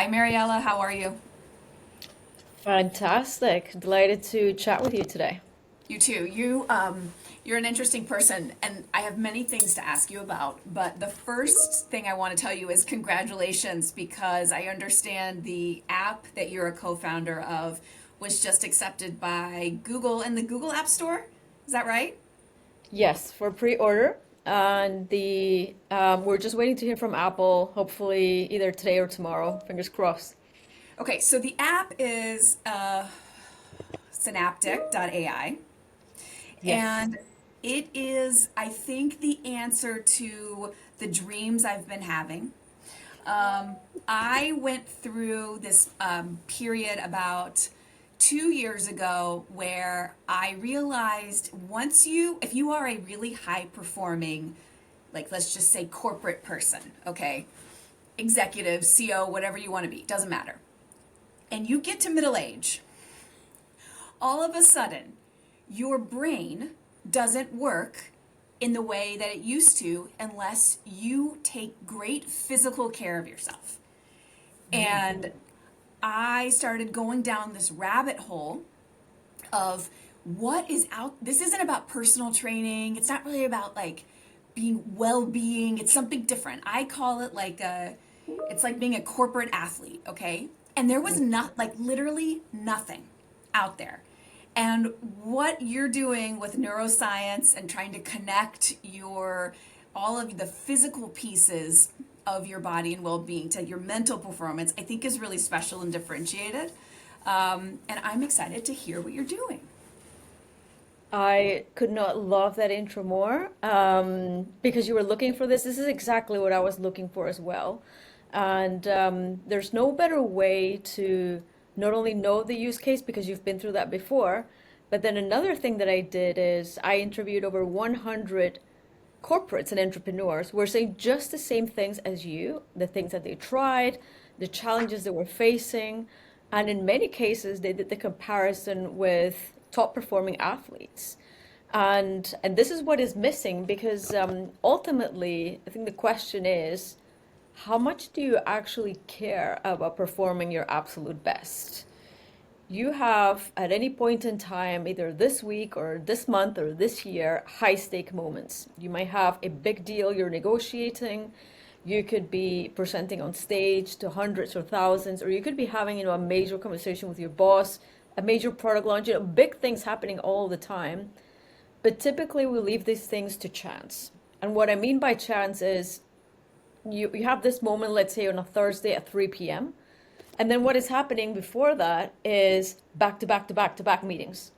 Hi, Mariela. How are you? Fantastic. Delighted to chat with you today. You too. You're an interesting person, and I have many things to ask you about. But the first thing I want to tell you is congratulations, because I understand the app that you're a co-founder of was just accepted by Google in the Google App Store. Is that right? Yes, for pre-order. And the we're just waiting to hear from Apple, hopefully either today or tomorrow. Fingers crossed. Okay, so the app is synaptic.ai. Yes. And it is, I think, the answer to the dreams I've been having. I went through this period about 2 years ago where I realized if you are a really high performing, like let's just say corporate person, okay, executive, CO, whatever you want to be, doesn't matter, and you get to middle age, all of a sudden, your brain doesn't work in the way that it used to unless you take great physical care of yourself. Mm. And I started going down this rabbit hole of what is out. This isn't about personal training. It's not really about like being well-being. It's something different. I call it it's like being a corporate athlete, okay? And there was not like literally nothing out there. And what you're doing with neuroscience and trying to connect your all of the physical pieces of your body and well-being to your mental performance, I think is really special and differentiated. And I'm excited to hear what you're doing. I could not love that intro more because you were looking for this. This is exactly what I was looking for as well. And there's no better way to not only know the use case because you've been through that before, but then another thing that I did is I interviewed over 100 corporates and entrepreneurs who were saying just the same things as you, the things that they tried, the challenges they were facing. And in many cases, they did the comparison with top performing athletes. And this is what is missing because ultimately, I think the question is, how much do you actually care about performing your absolute best? You have at any point in time, either this week or this month or this year, high stake moments. You might have a big deal you're negotiating. You could be presenting on stage to hundreds or thousands, or you could be having, a major conversation with your boss, a major product launch, big things happening all the time. But typically we leave these things to chance. And what I mean by chance is you have this moment, let's say on a Thursday at 3 p.m. And then what is happening before that is back to back to back to back meetings.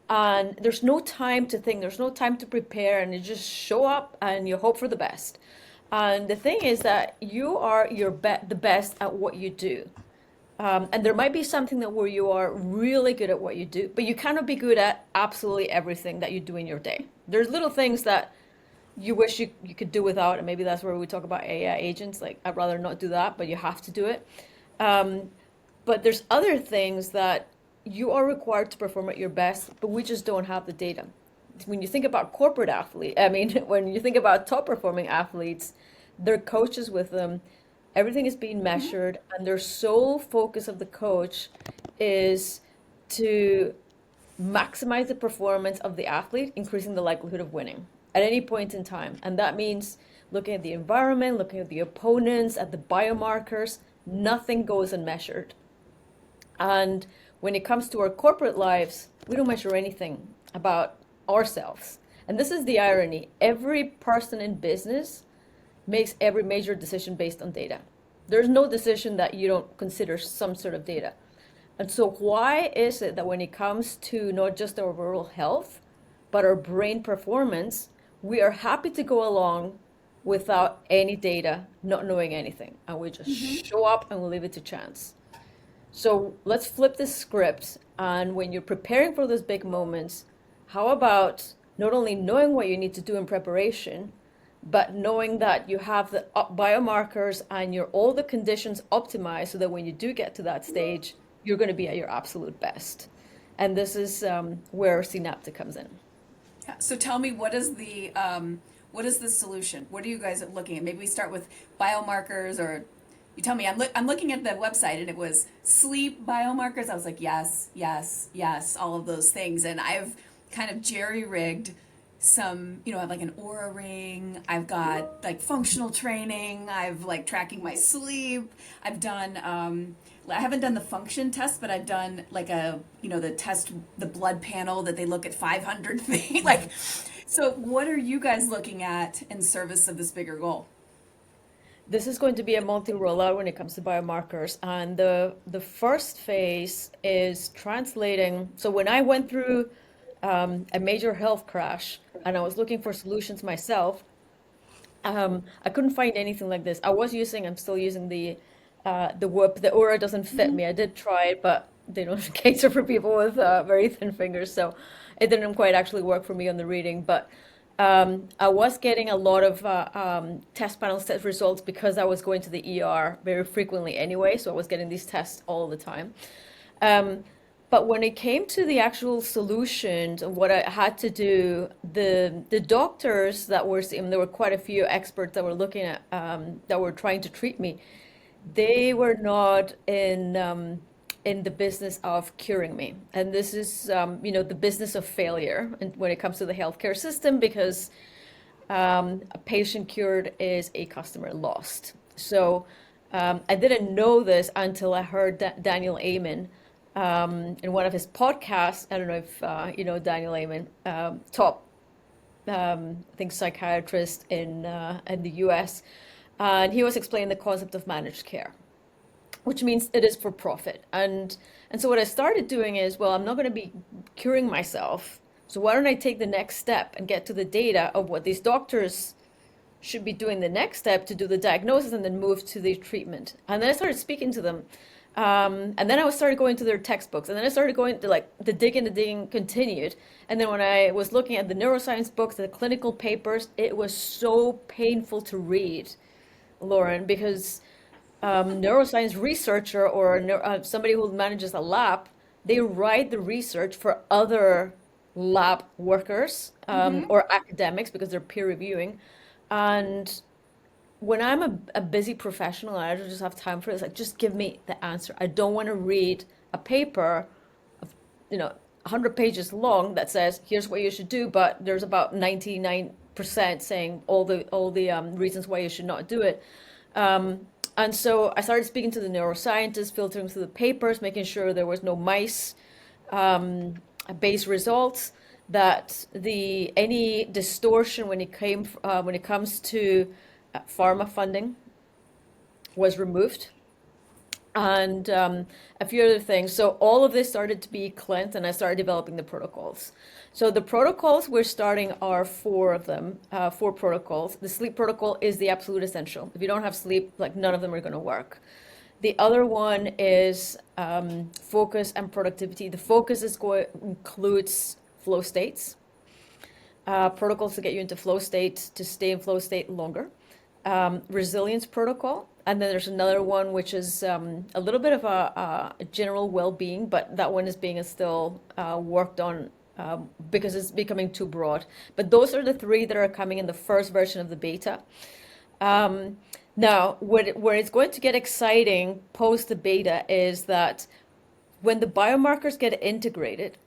And there's no time to think, there's no time to prepare, and you just show up and you hope for the best. And the thing is that you are the best at what you do. And there might be something that where you are really good at what you do, but you cannot be good at absolutely everything that you do in your day. There's little things that you wish you could do without, and maybe that's where we talk about AI agents. Like, I'd rather not do that, but you have to do it. Um, but there's other things that you are required to perform at your best, but we just don't have the data. When you think about corporate athlete, I mean, when you think about top performing athletes, their coaches with them, everything is being Mhm. measured, and their sole focus of the coach is to maximize the performance of the athlete, increasing the likelihood of winning at any point in time. And that means looking at the environment, looking at the opponents, at the biomarkers. Nothing goes unmeasured. And when it comes to our corporate lives, we don't measure anything about ourselves. And this is the irony. Every person in business makes every major decision based on data. There's no decision that you don't consider some sort of data. And so, why is it that when it comes to not just our overall health, but our brain performance, we are happy to go along without any data, not knowing anything, and we just Mhm. show up and we leave it to chance? So, let's flip the script. And when you're preparing for those big moments, how about not only knowing what you need to do in preparation, but knowing that you have the biomarkers and your all the conditions optimized so that when you do get to that stage, you're going to be at your absolute best. And this is where Synaptic comes in. Yeah. So tell me, what is the solution? What are you guys looking at? Maybe we start with biomarkers, or you tell me. I'm looking at the website, and it was sleep biomarkers. I was like, yes, yes, yes, all of those things. And I've kind of jerry rigged some, I have like an aura ring. I've got like functional training. I've like tracking my sleep. I've done, I haven't done the function test, but I've done like the test, the blood panel that they look at 500 things. Like, so what are you guys looking at in service of this bigger goal? This is going to be a multi-rollout when it comes to biomarkers. And the first phase is translating. So when I went through a major health crash and I was looking for solutions myself, I couldn't find anything like this. I'm still using the Whoop. The Aura doesn't fit me. I did try it, but they don't cater for people with very thin fingers, so it didn't quite actually work for me on the reading. But I was getting a lot of test panel test results because I was going to the ER very frequently anyway, so I was getting these tests all the time. But when it came to the actual solutions and what I had to do, the doctors that were seeing, there were quite a few experts that were looking at that were trying to treat me. They were not in the business of curing me, and this is the business of failure. And when it comes to the healthcare system, because a patient cured is a customer lost. So I didn't know this until I heard Daniel Amen in one of his podcasts. I don't know if you know Daniel Amen, top I think psychiatrist in the U.S. And he was explaining the concept of managed care, which means it is for profit. And so what I started doing is, well, I'm not going to be curing myself. So why don't I take the next step and get to the data of what these doctors should be doing the next step to do the diagnosis and then move to the treatment. And then I started speaking to them. And then I started going to their textbooks. And then I started going to the digging continued. And then when I was looking at the neuroscience books, the clinical papers, it was so painful to read, Lauren, because neuroscience researcher or somebody who manages a lab, they write the research for other lab workers or academics because they're peer reviewing. And when I'm a busy professional and I don't just have time for this, like just give me the answer. I don't want to read a paper of 100 pages long that says here's what you should do, but there's about 99% saying all the reasons why you should not do it. And so I started speaking to the neuroscientists, filtering through the papers, making sure there was no mice based results, that any distortion when it comes to pharma funding was removed, and a few other things. So all of this started to be cleansed, and I started developing the protocols. So the protocols we're starting are four of them, four protocols. The sleep protocol is the absolute essential. If you don't have sleep, like none of them are going to work. The other one is focus and productivity. The focus includes flow states, protocols to get you into flow state, to stay in flow state longer. Resilience protocol. And then there's another one, which is a little bit of a general well-being, but that one is being still worked on because it's becoming too broad. But those are the three that are coming in the first version of the beta. Now, where it's going to get exciting post the beta is that when the biomarkers get integrated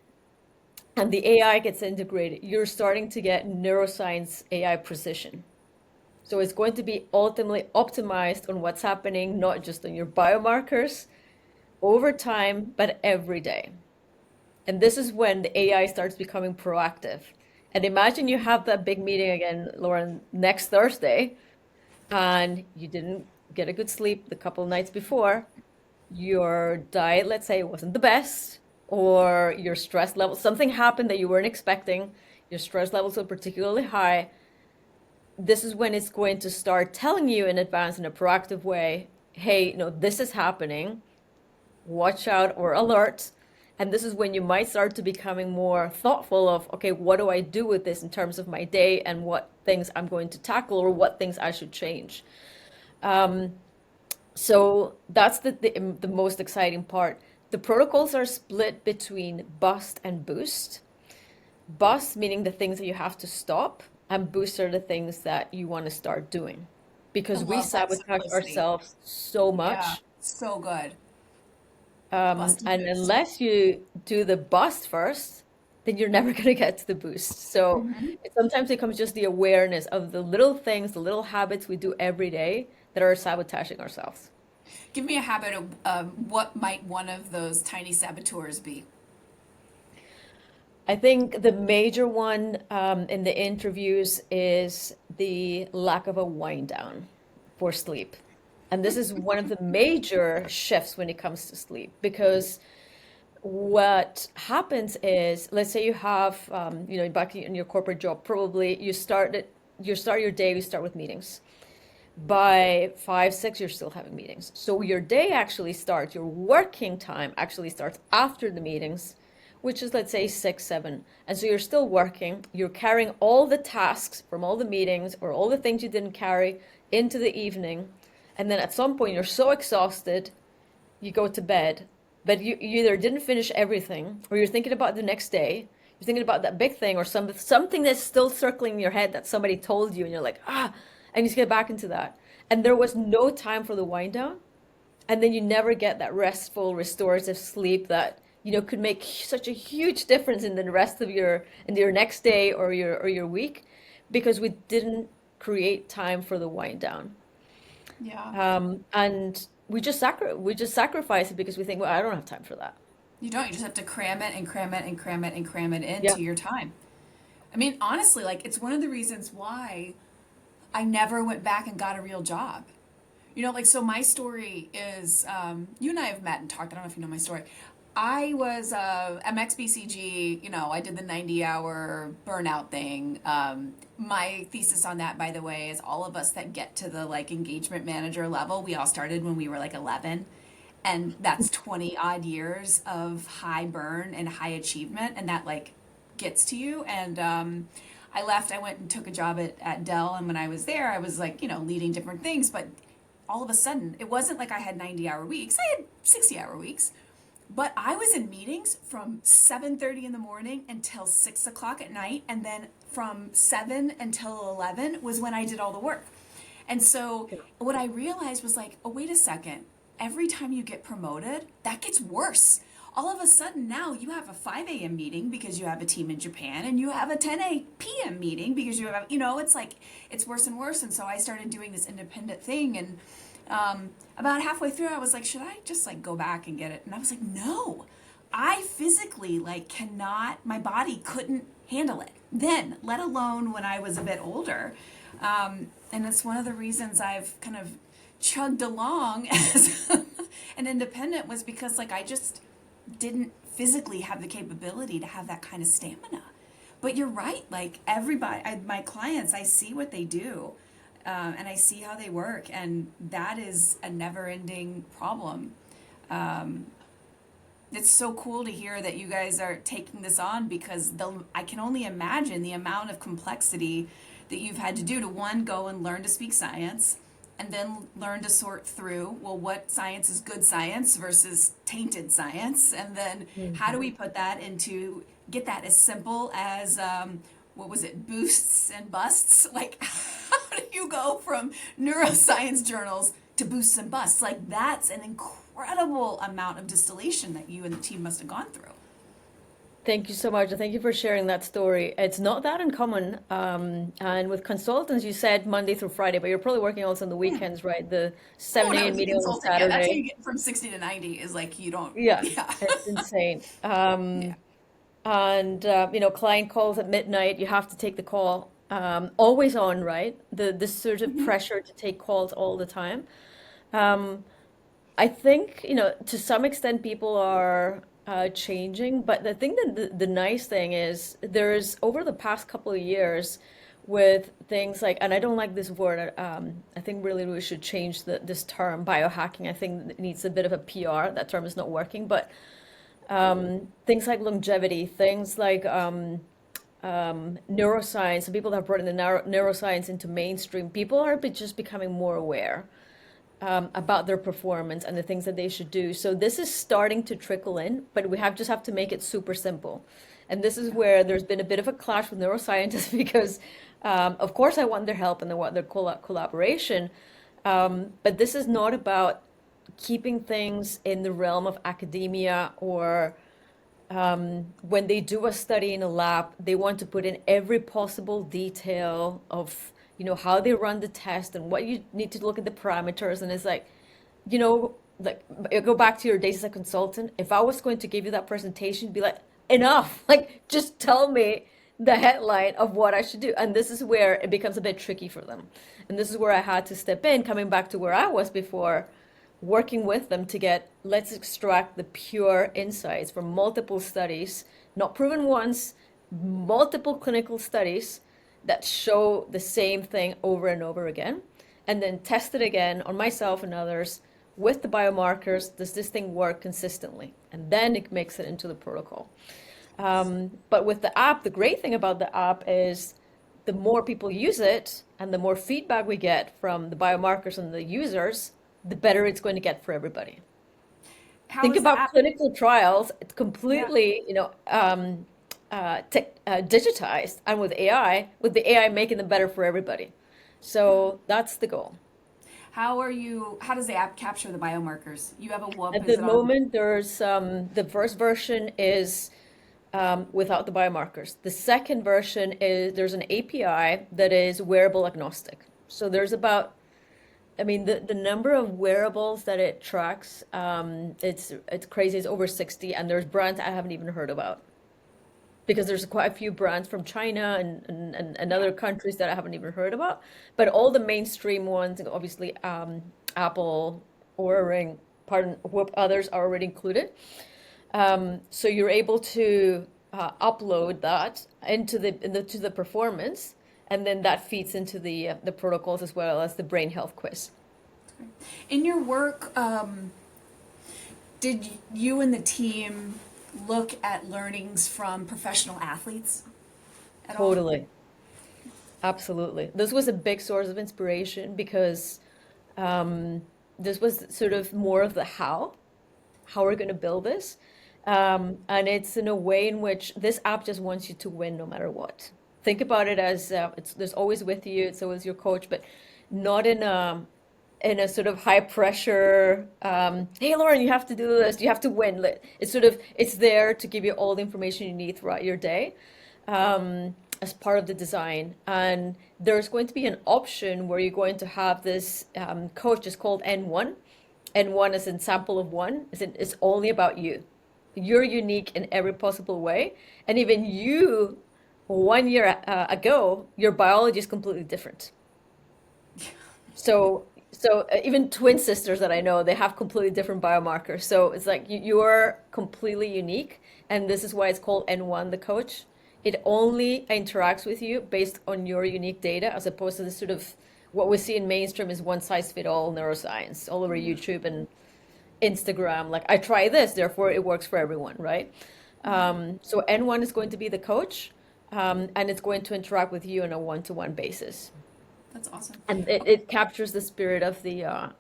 and the AI gets integrated, you're starting to get neuroscience AI precision. So it's going to be ultimately optimized on what's happening, not just on your biomarkers over time, but every day. And this is when the AI starts becoming proactive. And imagine you have that big meeting again, Lauren, next Thursday, and you didn't get a good sleep the couple of nights before. Your diet, let's say, wasn't the best, or your stress level, something happened that you weren't expecting. Your stress levels are particularly high. This is when it's going to start telling you in advance in a proactive way, hey, this is happening, watch out or alert. And this is when you might start to becoming more thoughtful of, okay, what do I do with this in terms of my day and what things I'm going to tackle or what things I should change. So that's the most exciting part. The protocols are split between bust and boost. Bust meaning the things that you have to stop, and boost are the things that you want to start doing. I because we love that sabotage simplicity. ourselves so Yeah, much. so good. The bust and And boost. unless you do the bust first, then you're never going to get to the boost. So Hmm. sometimes it comes just the awareness of the little things, the little habits we do every day that are sabotaging ourselves. Give me a habit of what might one of those tiny saboteurs be? I think the major one in the interviews is the lack of a wind down for sleep. And this is one of the major shifts when it comes to sleep because what happens is, let's say you have, back in your corporate job, probably you start your day, you start with meetings. By 5, 6, you're still having meetings. So your day actually starts, your working time actually starts after the meetings, which is, let's say, 6, 7. And so you're still working, you're carrying all the tasks from all the meetings or all the things you didn't carry into the evening. And then at some point, you're so exhausted, you go to bed, but you either didn't finish everything or you're thinking about the next day. You're thinking about that big thing or something that's still circling in your head that somebody told you, and you're like, and you just get back into that. And there was no time for the wind down. And then you never get that restful, restorative sleep that, could make such a huge difference in the rest of your next day or your week because we didn't create time for the wind down. Yeah. And we just sacrifice it because we think, well, I don't have time for that. You don't. You just have to cram it and cram it and cram it and cram it Yeah. into your time. I mean, honestly, like it's one of the reasons why I never went back and got a real job. Like, so my story is you and I have met and talked. I don't know if you know my story. I was MXBCG, I did the 90-hour burnout thing. My thesis on that, by the way, is all of us that get to the like engagement manager level, we all started when we were like 11. And that's 20 odd years of high burn and high achievement. And that like gets to you. And I left, I went and took a job at Dell. And when I was there, I was like, leading different things. But all of a sudden, it wasn't like I had 90-hour weeks. I had 60-hour weeks. But I was in meetings from 7:30 in the morning until 6 o'clock at night, and then from 7 until 11 was when I did all the work. And so what I realized was like, oh, wait a second. Every time you get promoted, that gets worse. All of a sudden now you have a 5 a.m. meeting because you have a team in Japan, and you have a 10 p.m. meeting because you have, it's like, it's worse and worse. And so I started doing this independent thing, and about halfway through, I was like, should I just like go back and get it? And I was like, no, I physically like cannot, my body couldn't handle it then, let alone when I was a bit older. And it's one of the reasons I've kind of chugged along as an independent was because like I just didn't physically have the capability to have that kind of stamina. But you're right, like everybody, my clients, I see what they do. And I see how they work, and that is a never-ending problem. Um, it's so cool to hear that you guys are taking this on because I can only imagine the amount of complexity that you've had to do to one, go and learn to speak science, and then learn to sort through, well, what science is good science versus tainted science, and then how do we Mhm. put that into, get that as simple as, what was it, boosts and busts? Like, how do you go from neuroscience journals to boosts and busts? Like, that's an incredible amount of distillation that you and the team must have gone through. Thank you so much, and thank you for sharing that story. It's not that uncommon. And with consultants, you said Monday through Friday, but you're probably working also on the Yeah. weekends, right? The Oh 7 no, a.m. as a meeting on a consultant, yeah, that's how Saturday. you get from 60 to 90 is like you don't, Yeah, yeah. it's insane. Yeah. And client calls at midnight, you have to take the call. Always on, right? This sort of Hmm. pressure to take calls all the time. Um, I think, to some extent people are changing, but the thing that the nice thing is there's over the past couple of years with things like, and I don't like this word, I think really we should change this term, biohacking. I think it needs a bit of a PR. That term is not working, but things like longevity, things like neuroscience, and people that have brought in the neuroscience into mainstream, people are just becoming more aware about their performance and the things that they should do. So this is starting to trickle in, but we just have to make it super simple. And this is where there's been a bit of a clash with neuroscientists because Of course, I want their help and I want their collaboration, but this is not about keeping things in the realm of academia or when they do a study in a lab, they want to put in every possible detail of, how they run the test and what you need to look at the parameters. And it's like, you know, like you go back to your days as a consultant. If I was going to give you that presentation, be like, enough, like just tell me the headline of what I should do. And this is where it becomes a bit tricky for them. And this is where I had to step in, coming back to where I was before, working with them to get, let's extract the pure insights from multiple studies, not proven once, multiple clinical studies that show the same thing over and over again, and then test it again on myself and others with the biomarkers. Does this thing work consistently? And then it makes it into the protocol. But with the app, the great thing about the app is the more people use it and the more feedback we get from the biomarkers and the users, the better it's going to get for everybody. How Think is the about app? clinical trials. It's Yeah. completely, digitized, and with the AI making them better for everybody. So that's the goal. How does the app capture the biomarkers? You have a whoop, At is the it on? moment, there's the first version is without the biomarkers. The second version is there's an API that is wearable agnostic. So there's about, I mean, the number of wearables that it tracks, it's crazy. It's over 60, and there's brands I haven't even heard about because there's quite a few brands from China and Yeah. other countries that I haven't even heard about. But all the mainstream ones, obviously, Apple, Oura Ring, pardon, Whoop, others are already included. So you're able to upload that into the performance, and then that feeds into the protocols as well as the brain health quiz. In your work, did you and the team look at learnings from professional athletes at all? Totally, absolutely. This was a big source of inspiration because this was sort of more of the how we're going to build this. And it's in a way in which this app just wants you to win no matter what. Think about it as there's always with you, it's always your coach, but not in a sort of high pressure, hey Lauren, you have to do this, you have to win. It's there to give you all the information you need throughout your day, as part of the design. And there's going to be an option where you're going to have this coach is called N1. N1 is in sample of one. It's only about you. You're unique in every possible way. And even you, 1 year ago, your biology is completely different. So even twin sisters that I know, they have completely different biomarkers. So it's like you're completely unique. And this is why it's called N1, the coach. It only interacts with you based on your unique data, as opposed to the sort of what we see in mainstream is one size fit all neuroscience all over YouTube and Instagram. Like I try this, therefore it works for everyone, right? So N1 is going to be the coach, and it's going to interact with you on a one-to-one basis. That's awesome. And it captures the spirit of the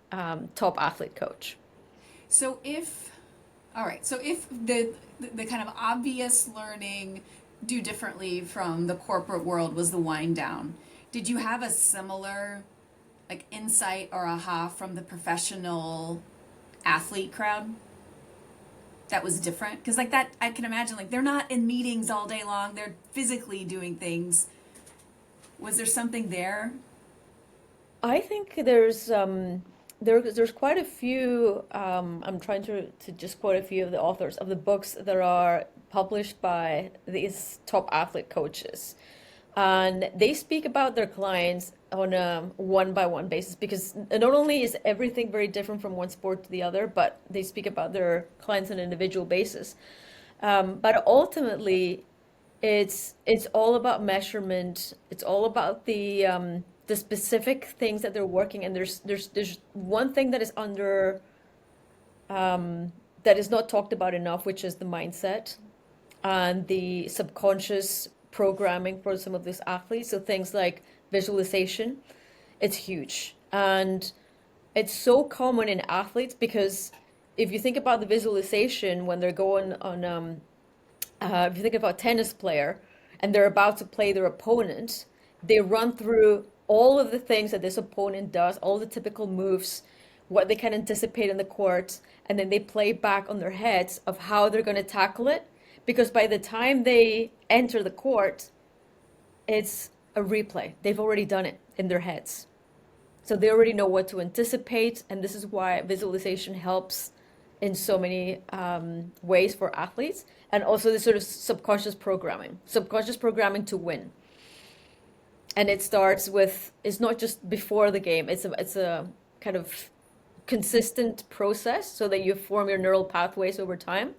top athlete coach. So if, all right, so if the kind of obvious learning do differently from the corporate world was the wind down, did you have a similar like insight or aha from the professional athlete crowd that was different? Because like that, I can imagine like they're not in meetings all day long; they're physically doing things. Was there something there? I think there's quite a few. I'm trying to just quote a few of the authors of the books that are published by these top athlete coaches, and they speak about their clients on a one by one basis because not only is everything very different from one sport to the other, but they speak about their clients on an individual basis. But ultimately, it's all about measurement. It's all about the specific things that they're working. And there's one thing that is under that is not talked about enough, which is the mindset and the subconscious programming for some of these athletes. So things like visualization, it's huge. And it's so common in athletes because if you think about the visualization when they're going on, if you think about a tennis player and they're about to play their opponent, They run through all of the things that this opponent does, all the typical moves, what they can anticipate in the court, and then they play back on their heads of how they're going to tackle it. Because by the time they enter the court, it's a replay. They've already done it in their heads. So they already know what to anticipate. And this is why visualization helps in so many ways for athletes. And also this sort of subconscious programming to win. And it starts with, it's not just before the game, it's a kind of consistent process so that you form your neural pathways over time,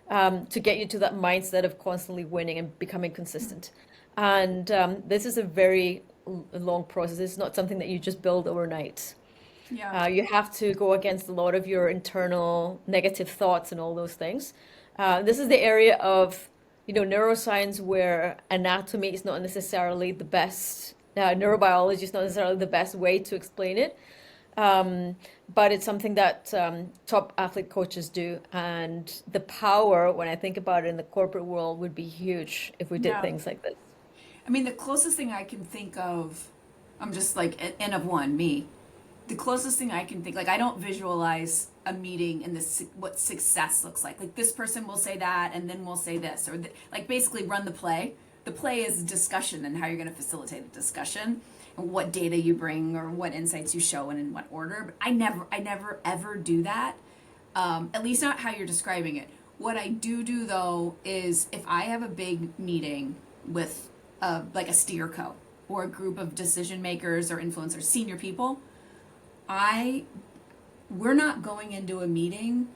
to get you to that mindset of constantly winning and becoming consistent. And this is a very long process. It's not something that you just build overnight. Yeah. You have to go against a lot of your internal negative thoughts and all those things. This is the area of, neuroscience where anatomy is not necessarily the best, neurobiology is not necessarily the best way to explain it. But it's something that top athlete coaches do. And the power, when I think about it in the corporate world, would be huge if we did Yeah. things like this. I mean, the closest thing I can think of, I'm just like N of one, me. The closest thing I can think, like I don't visualize a meeting and this what success looks like. Like this person will say that, and then we'll say this, or like basically run the play. The play is discussion and how you're going to facilitate the discussion, and what data you bring or what insights you show and in what order. But I never ever do that. At least not how you're describing it. What I do though is if I have a big meeting with like a steer co or a group of decision makers or influencers, senior people, we're not going into a meeting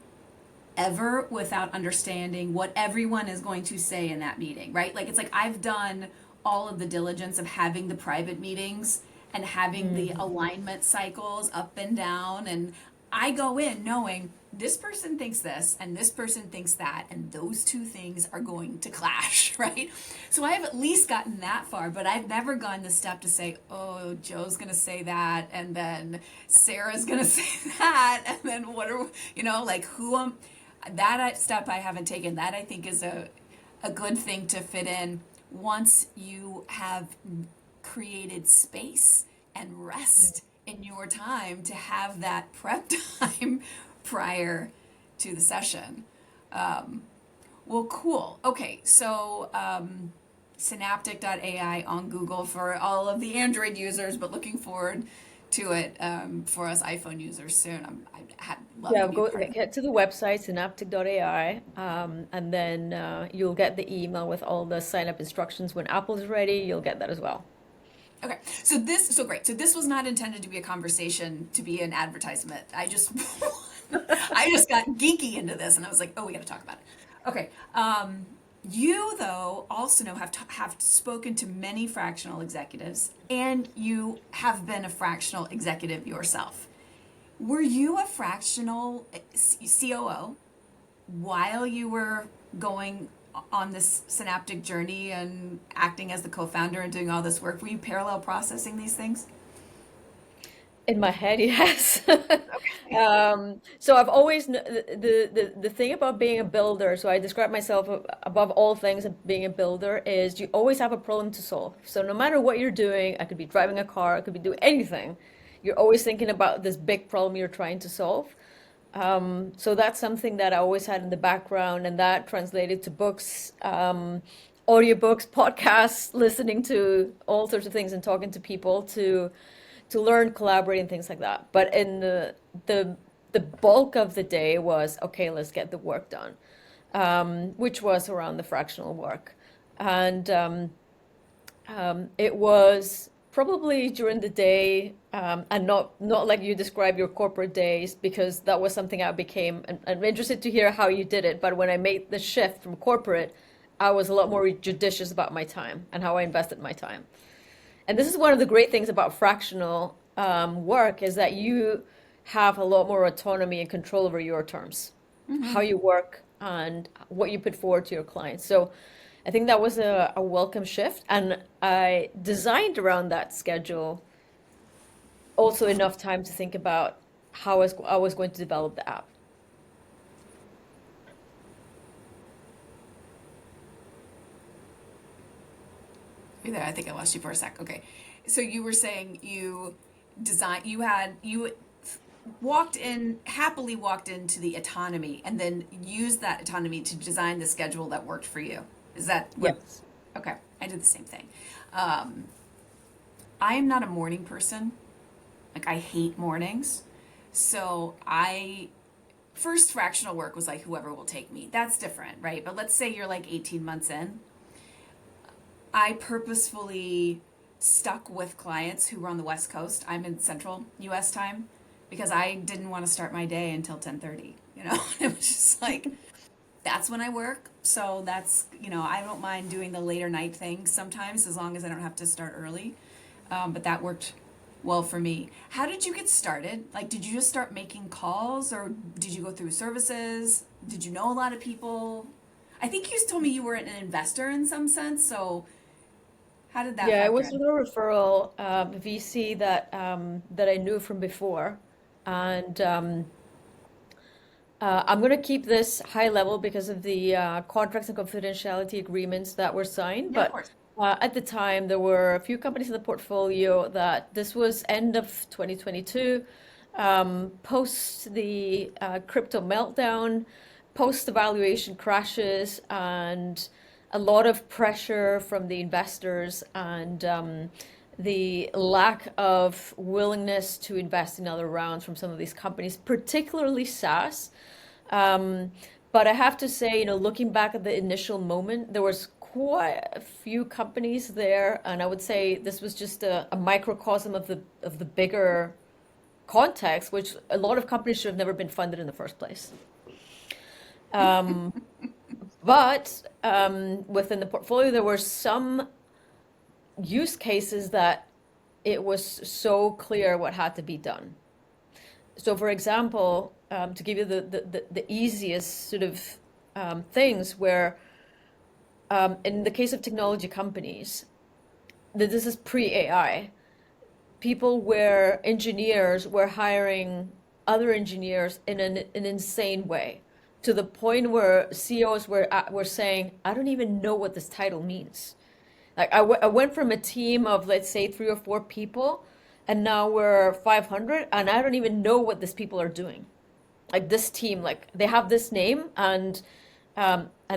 ever without understanding what everyone is going to say in that meeting, right? Like it's like I've done all of the diligence of having the private meetings and having the alignment cycles up and down, and I go in knowing this person thinks this and this person thinks that, and those two things are going to clash, right? So I have at least gotten that far, but I've never gone the step to say, oh, Joe's going to say that, and then Sarah's going to say that, and then what are, like that step I haven't taken. That I think is a good thing to fit in once you have created space and rest in your time to have that prep time prior to the session. Well, cool. Okay, so synaptic.ai on Google for all of the Android users, but looking forward to it for us iPhone users soon. I'd love Yeah, to be go part of it. get to the website, synaptic.ai, and then you'll get the email with all the sign up instructions. When Apple's ready, you'll get that as well. Okay, so great. So this was not intended to be a conversation, to be an advertisement. I just got geeky into this, and I was like, oh, we got to talk about it. Okay, you though also have spoken to many fractional executives, and you have been a fractional executive yourself. Were you a fractional COO while you were going on this synaptic journey and acting as the co-founder and doing all this work? Were you parallel processing these things? In my head, yes. Okay. So I've always the thing about being a builder. So I describe myself above all things as being a builder is you always have a problem to solve. So no matter what you're doing, I could be driving a car, I could be doing anything. You're always thinking about this big problem you're trying to solve. So that's something that I always had in the background, and that translated to books, audiobooks, podcasts, listening to all sorts of things and talking to people to learn, collaborate, and things like that. But in the bulk of the day was okay, let's get the work done, which was around the fractional work, and it was probably during the day, and not like you describe your corporate days, because that was something I became. And I'm interested to hear how you did it. But when I made the shift from corporate, I was a lot more judicious about my time and how I invested my time. And this is one of the great things about fractional work is that you have a lot more autonomy and control over your terms, how you work and what you put forward to your clients. So I think that was a welcome shift. And I designed around that schedule also enough time to think about how I was going to develop the app. You're there. I think I lost you for a sec. Okay. So you were saying you happily walked into the autonomy and then used that autonomy to design the schedule that worked for you. Is that what? Yes. Okay. I did the same thing. Um, I am not a morning person. Like, I hate mornings. So first fractional work was like, whoever will take me. That's different, right? But let's say you're like 18 months in. I purposefully stuck with clients who were on the West Coast. I'm in Central US time because I didn't want to start my day until 10:30, you know. It was just like that's when I work. So that's, I don't mind doing the later night things sometimes as long as I don't have to start early. But that worked well for me. How did you get started? Like, did you just start making calls or did you go through services? Did you know a lot of people? I think you told me you were an investor in some sense. So how did that Yeah, it factor was in? a referral VC that I knew from before, and I'm going to keep this high level because of the contracts and confidentiality agreements that were signed. Yeah, of But course. at the time, there were a few companies in the portfolio that this was end of 2022, post the crypto meltdown, post the valuation crashes, and a lot of pressure from the investors and the lack of willingness to invest in other rounds from some of these companies, particularly SaaS. Um, but I have to say, looking back at the initial moment, there was quite a few companies there, and I would say this was just a microcosm of the bigger context, which a lot of companies should have never been funded in the first place. Um, but within the portfolio, there were some use cases that it was so clear what had to be done. So, for example, to give you the easiest sort of things where, in the case of technology companies, this is pre-AI, engineers were hiring other engineers in an insane way, to the point where CEOs were saying, I don't even know what this title means. Like I went from a team of, let's say, 3 or 4 people, and now we're 500, and I don't even know what these people are doing. Like this team, like they have this name and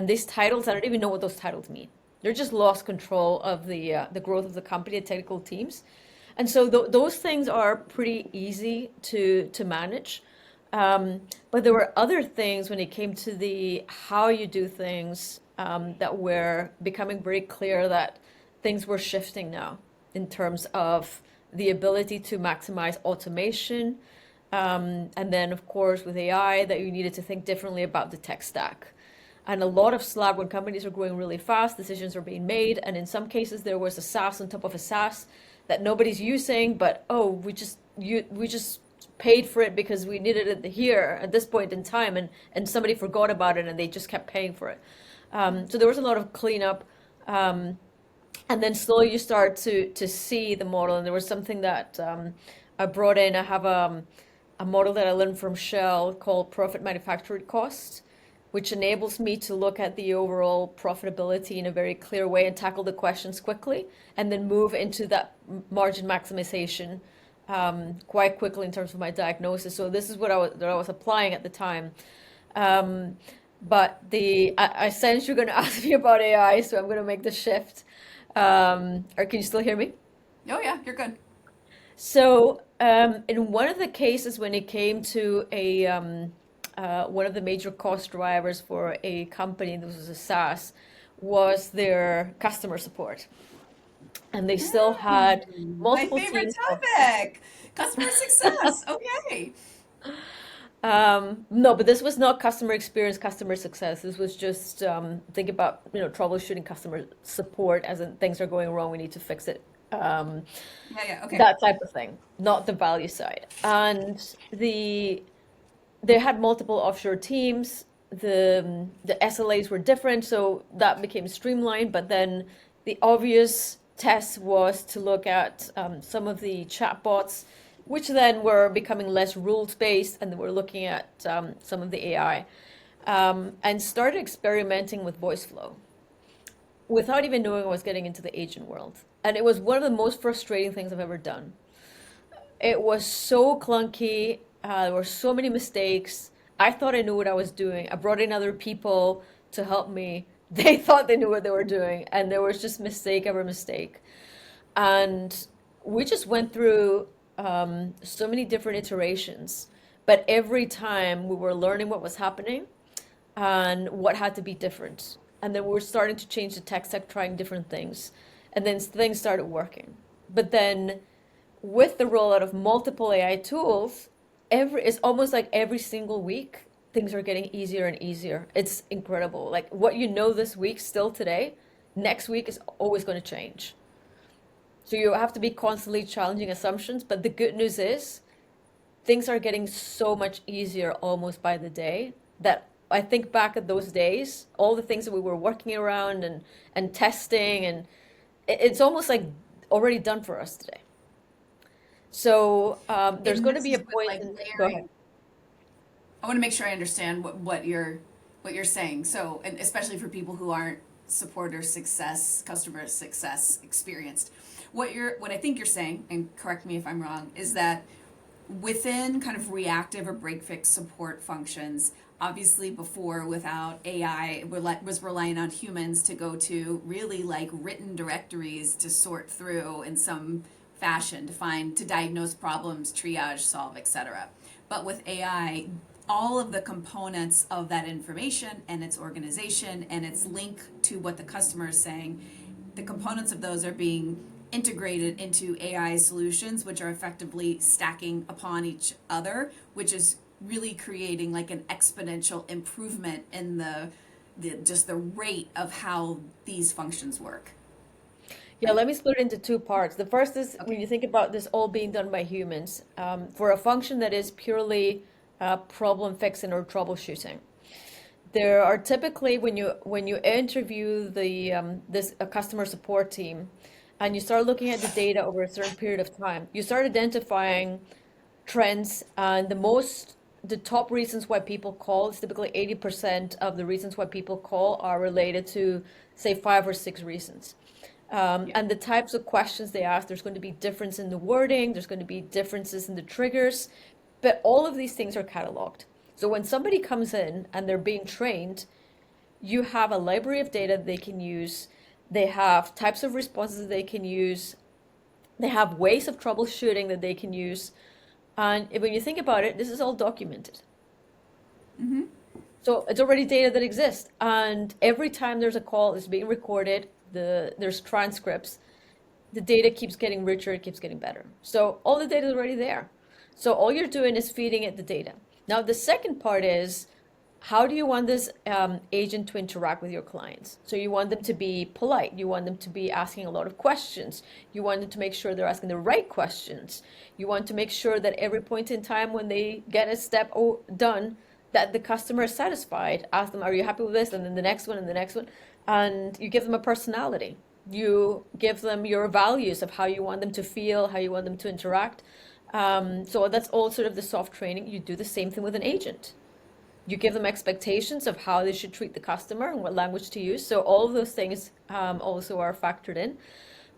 these titles. I don't even know what those titles mean. They're just lost control of the growth of the company, the technical teams, and so those things are pretty easy to manage. But there were other things when it came to the how you do things that were becoming very clear that things were shifting now in terms of the ability to maximize automation. And then, of course, with AI, that you needed to think differently about the tech stack. And a lot of Slack, when companies are growing really fast, decisions are being made. And in some cases, there was a SaaS on top of a SaaS that nobody's using, but oh, we just paid for it because we needed it here at this point in time, and somebody forgot about it and they just kept paying for it. So there was a lot of cleanup. And then slowly you start to see the model. And there was something that I brought in. I have a model that I learned from Shell called profit manufactured cost, which enables me to look at the overall profitability in a very clear way and tackle the questions quickly, and then move into that margin maximization quite quickly in terms of my diagnosis. So this is what I was applying at the time. Um, but I sense you're going to ask me about AI, so I'm going to make the shift. Or can you still hear me? Oh, yeah, you're good. So, in one of the cases when it came to one of the major cost drivers for a company, this was a SaaS, was their customer support. And they still had My multiple favorite teams of, topic, customer success. Okay. no, but this was not customer experience, customer success. This was just, think about, troubleshooting customer support, as in things are going wrong, we need to fix it. Um, Yeah, yeah, okay. that type of thing, not the value side. And they had multiple offshore teams. The SLAs were different, so that became streamlined. But then the obvious test was to look at some of the chatbots, which then were becoming less rules based, and we're looking at some of the AI, and started experimenting with voice flow, without even knowing I was getting into the agent world. And it was one of the most frustrating things I've ever done. It was so clunky. There were so many mistakes. I thought I knew what I was doing. I brought in other people to help me. They thought they knew what they were doing, and there was just mistake over mistake. And we just went through so many different iterations. But every time we were learning what was happening and what had to be different. And then we were starting to change the tech stack, trying different things. And then things started working. But then with the rollout of multiple AI tools, it's almost like every single week things are getting easier and easier. It's incredible. Like what you know this week still today, next week is always going to change. So you have to be constantly challenging assumptions, but the good news is things are getting so much easier almost by the day that I think back at those days, all the things that we were working around and testing, and it's almost like already done for us today. So there's And going to this be a is with point. like Go ahead. layering. I want to make sure I understand what you're saying. So, and especially for people who aren't supporter success, customer success experienced, what I think you're saying, and correct me if I'm wrong, is that within kind of reactive or break fix support functions, obviously before without AI, was relying on humans to go to really like written directories to sort through in some fashion to diagnose problems, triage, solve, etc. But with AI, all of the components of that information and its organization and its link to what the customer is saying, the components of those are being integrated into AI solutions, which are effectively stacking upon each other, which is really creating like an exponential improvement in the rate of how these functions work. Yeah, let me split it into two parts. The first is when Okay. you think about this all being done by humans, for a function that is purely problem fixing or troubleshooting. There are typically when you interview this a customer support team, and you start looking at the data over a certain period of time, you start identifying trends, and the top reasons why people call is typically 80% of the reasons why people call are related to, say, five or six reasons. Yeah. And the types of questions they ask, there's going to be difference in the wording, there's going to be differences in the triggers, but all of these things are cataloged. So when somebody comes in and they're being trained, you have a library of data they can use. They have types of responses they can use. They have ways of troubleshooting that they can use. And when you think about it, this is all documented. Mm-hmm. So it's already data that exists. And every time there's a call, it's being recorded, there's transcripts, the data keeps getting richer, it keeps getting better. So all the data is already there. So all you're doing is feeding it the data. Now, the second part is how do you want this agent to interact with your clients? So you want them to be polite. You want them to be asking a lot of questions. You want them to make sure they're asking the right questions. You want to make sure that every point in time when they get a step done, that the customer is satisfied. Ask them, are you happy with this? And then the next one and the next one. And you give them a personality. You give them your values of how you want them to feel, how you want them to interact. So that's all sort of the soft training. You do the same thing with an agent. You give them expectations of how they should treat the customer and what language to use. So all of those things also are factored in.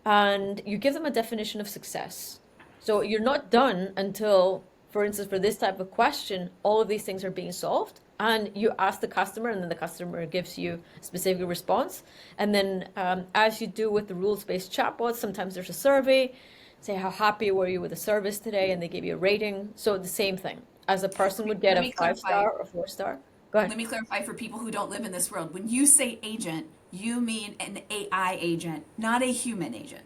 And you give them a definition of success. So you're not done until, for instance, for this type of question, all of these things are being solved. And you ask the customer, and then the customer gives you a specific response. And then, as you do with the rules-based chatbots, sometimes there's a survey. Say, how happy were you with the service today? And they give you a rating. So the same thing. As a person would get Let a me five clarify. star or 4 star. Go ahead. Let me clarify for people who don't live in this world. When you say agent, you mean an AI agent, not a human agent.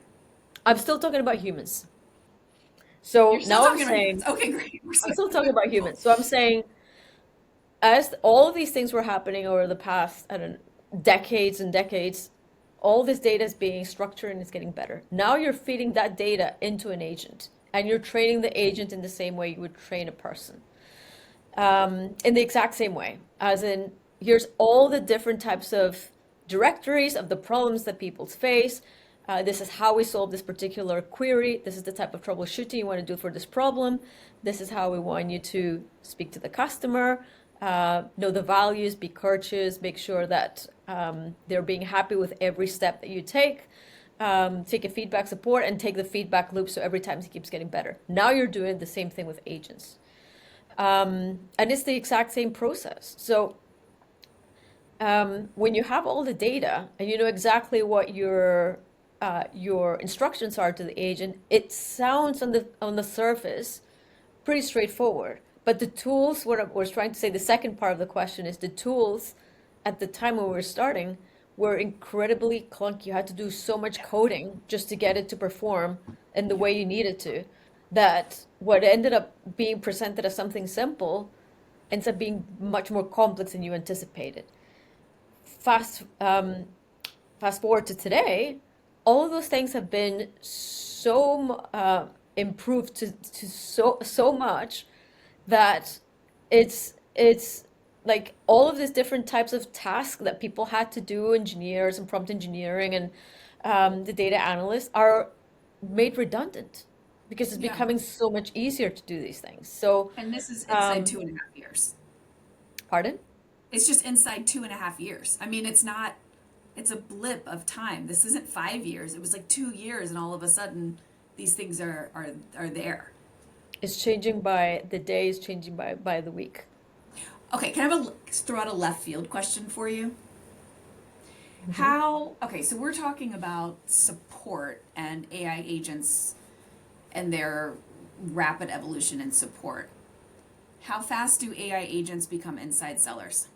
I'm still talking about humans. You're So still now I'm talking about humans. saying, Okay, great. I'm still talking about Cool. humans. So I'm saying, as all of these things were happening over the past, I don't know, decades and decades, all this data is being structured and it's getting better. Now you're feeding that data into an agent, and you're training the agent in the same way you would train a person. In the exact same way, as in, here's all the different types of directories of the problems that people face. This is how we solve this particular query. This is the type of troubleshooting you want to do for this problem. This is how we want you to speak to the customer. know the values, be courteous, make sure that they're being happy with every step that you take. Take a feedback support and take the feedback loop so every time it keeps getting better. Now you're doing the same thing with agents. And it's the exact same process. So when you have all the data and you know exactly what your instructions are to the agent, it sounds on the surface pretty straightforward. But the tools, what I was trying to say, the second part of the question is the tools at the time when we were starting were incredibly clunky. You had to do so much coding just to get it to perform in the way you needed to, that what ended up being presented as something simple ends up being much more complex than you anticipated. Fast fast forward to today, all of those things have been so improved to so much that it's like all of these different types of tasks that people had to do, engineers and prompt engineering and the data analysts are made redundant because it's Yeah. becoming so much easier to do these things. So, And this is inside um, 2.5 years. pardon? It's just inside 2.5 years. I mean, it's a blip of time. This isn't 5 years. It was like 2 years, and all of a sudden, these things are there. It's changing by the day, is changing by the week. Okay, can I throw out a left field question for you? Hmm. Okay, so we're talking about support and AI agents and their rapid evolution in support. How fast do AI agents become inside sellers?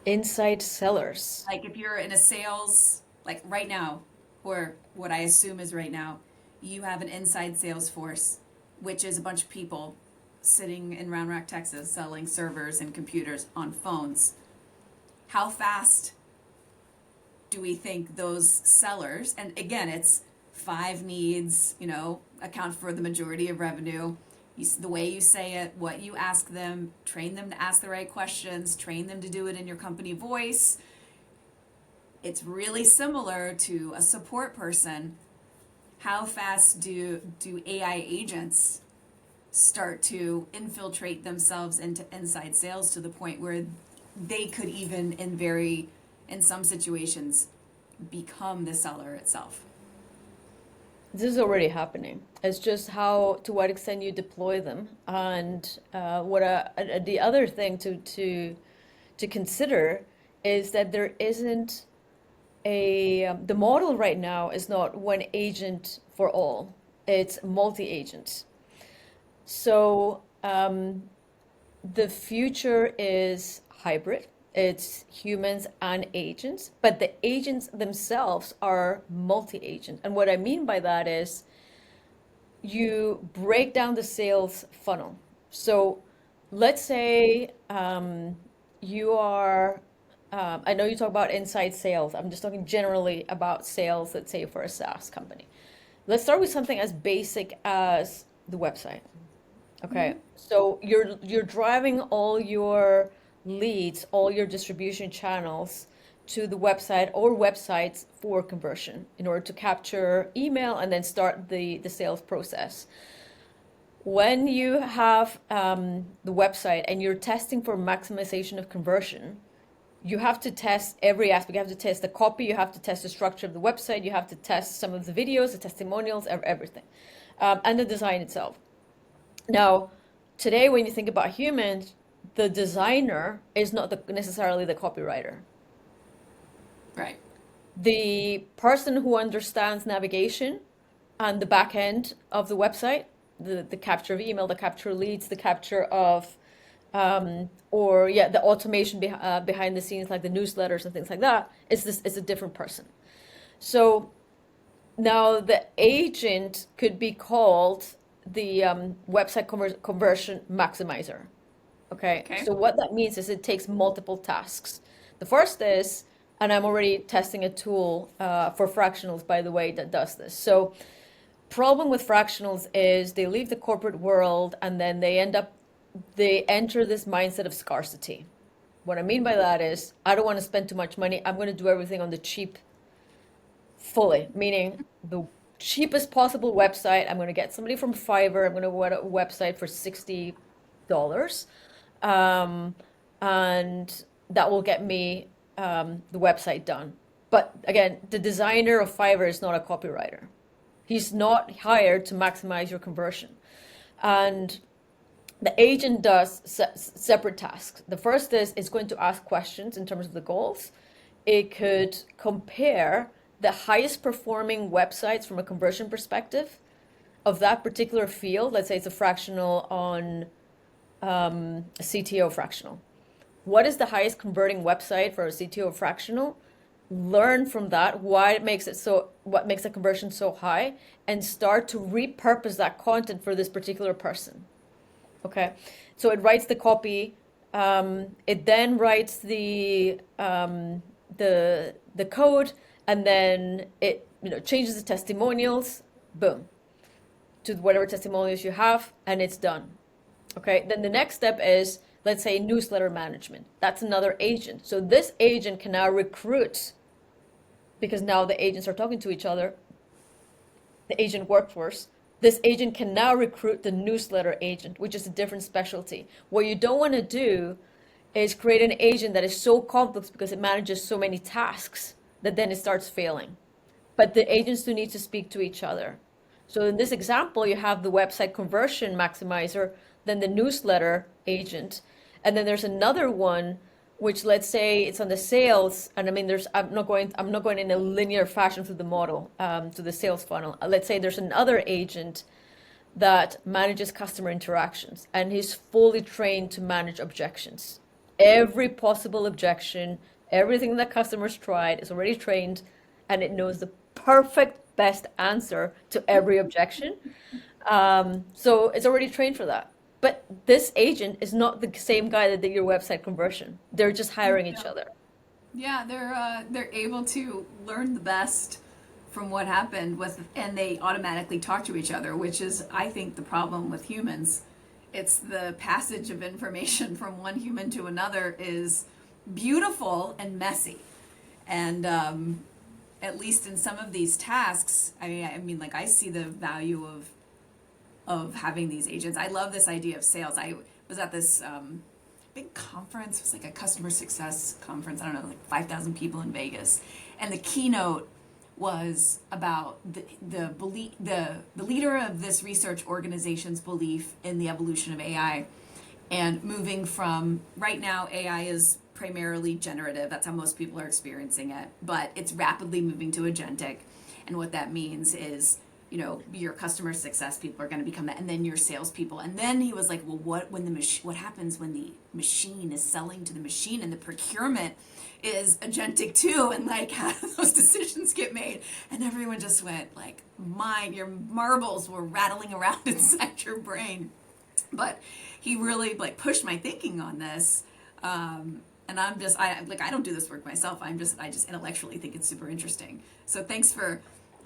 Inside sellers. Like if you're in a sales, like right now, or what I assume is right now, you have an inside sales force, which is a bunch of people sitting in Round Rock, Texas, selling servers and computers on phones. How fast do we think those sellers, and again, it's five needs, account for the majority of revenue. The way you say it, what you ask them, train them to ask the right questions, train them to do it in your company voice. It's really similar to a support person. How fast do AI agents start to infiltrate themselves into inside sales to the point where they could even in some situations become the seller itself? This is already happening. It's just how, to what extent you deploy them, and the other thing to consider is that there isn't the model right now is not one agent for all. It's multi-agent. So the future is hybrid. It's humans and agents, but the agents themselves are multi-agent. And what I mean by that is you break down the sales funnel. So let's say you are, I know you talk about inside sales. I'm just talking generally about sales, let's say for a SaaS company. Let's start with something as basic as the website. Okay, so you're driving all your leads, all your distribution channels to the website or websites for conversion in order to capture email and then start the sales process. When you have the website and you're testing for maximization of conversion, you have to test every aspect. You have to test the copy, you have to test the structure of the website, you have to test some of the videos, the testimonials, everything, and the design itself. Now, today, when you think about humans, the designer is not necessarily the copywriter. Right. The person who understands navigation and the back end of the website, the capture of email, the capture of leads, the capture of, the automation behind the scenes, like the newsletters and things like that, is a different person. So now the agent could be called the website conversion maximizer. Okay, Okay. so what that means is it takes multiple tasks. The first is, and I'm already testing a tool for fractionals, by the way, that does this. So problem with fractionals is they leave the corporate world and then they enter this mindset of scarcity. What I mean by that is I don't want to spend too much money. I'm going to do everything on the cheap fully, meaning the cheapest possible website. I'm going to get somebody from Fiverr. I'm going to get a website for 60 um, and that will get me the website done. But again, the designer of Fiverr is not a copywriter. He's not hired to maximize your conversion. And the agent does separate tasks. The first is it's going to ask questions in terms of the goals. It could compare the highest performing websites from a conversion perspective of that particular field. Let's say it's a fractional on a CTO fractional. What is the highest converting website for a CTO fractional? Learn from that what makes the conversion so high, and start to repurpose that content for this particular person. Okay, so it writes the copy. It then writes the code, and then it changes the testimonials. Boom, to whatever testimonials you have, and it's done. Okay, then the next step is, let's say, newsletter management. That's another agent. So this agent can now recruit, because now the agents are talking to each other, the agent workforce. This agent can now recruit the newsletter agent, which is a different specialty. What you don't want to do is create an agent that is so complex because it manages so many tasks that then it starts failing. But the agents do need to speak to each other. So in this example, you have the website conversion maximizer, then the newsletter agent, and then there's another one which, let's say, it's on the sales, and I mean, I'm not going in a linear fashion through the model to the sales funnel. Let's say there's another agent that manages customer interactions, and he's fully trained to manage objections. Every possible objection, everything that customers tried is already trained, and it knows the perfect best answer to every objection. So it's already trained for that. But this agent is not the same guy that did your website conversion. They're just hiring each other. Yeah, they're able to learn the best from what happened and they automatically talk to each other, which is, I think, the problem with humans. It's the passage of information from one human to another is beautiful and messy, and at least in some of these tasks, I mean, like, I see the value of having these agents. I love this idea of sales. I was at this big conference. It was like a customer success conference. I don't know, like 5,000 people in Vegas, and the keynote was about the leader of this research organization's belief in the evolution of AI, and moving from, right now AI is primarily generative. That's how most people are experiencing it, but it's rapidly moving to agentic, and what that means is, your customer success people are going to become that, and then your salespeople. And then he was like, well, what happens when the machine is selling to the machine, and the procurement is agentic too, and like, how do those decisions get made? And everyone just went like, your marbles were rattling around inside your brain. But he really like pushed my thinking on this. And I don't do this work myself. I just intellectually think it's super interesting. So thanks for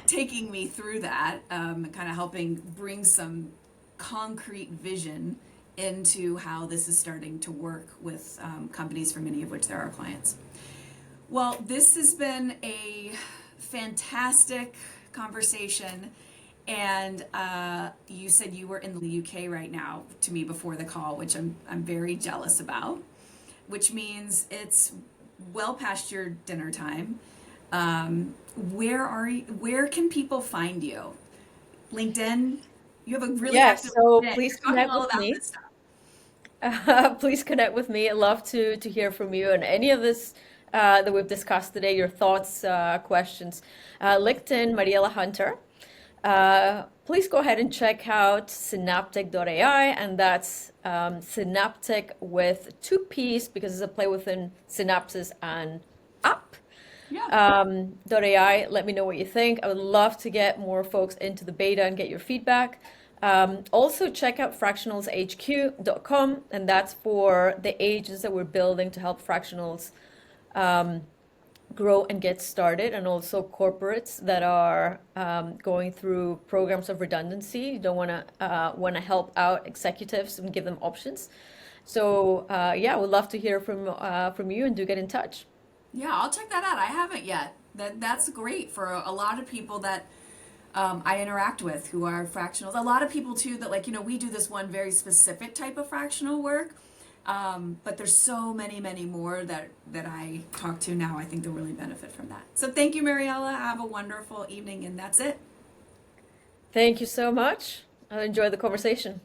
taking me through that, and kind of helping bring some concrete vision into how this is starting to work with companies, for many of which there are clients. Well, this has been a fantastic conversation, and you said you were in the UK right now to me before the call, which I'm very jealous about, which means it's well past your dinner time. Where are you? Where can people find you? LinkedIn? You have a really Yes, active so LinkedIn. please You're talking connect all with about me. this stuff. Please connect with me. I'd love to hear from you and any of this that we've discussed today, your thoughts, questions. LinkedIn, Mariela Hunter. Please go ahead and check out synaptic.ai, and that's synaptic with two P's because it's a play within synapses and app. Yeah. .ai. Let me know what you think. I would love to get more folks into the beta and get your feedback. Also check out fractionalshq.com, and that's for the agents that we're building to help fractionals grow and get started, and also corporates that are going through programs of redundancy. You don't want to help out executives and give them options. So yeah, we'd love to hear from you, and do get in touch. Yeah, I'll check that out. I haven't yet. That's great for a lot of people that I interact with who are fractionals. A lot of people too that like, we do this one very specific type of fractional work. But there's so many more that I talk to now. I think they'll really benefit from that. So thank you, Mariela. Have a wonderful evening, and that's it. Thank you so much. I enjoyed the conversation.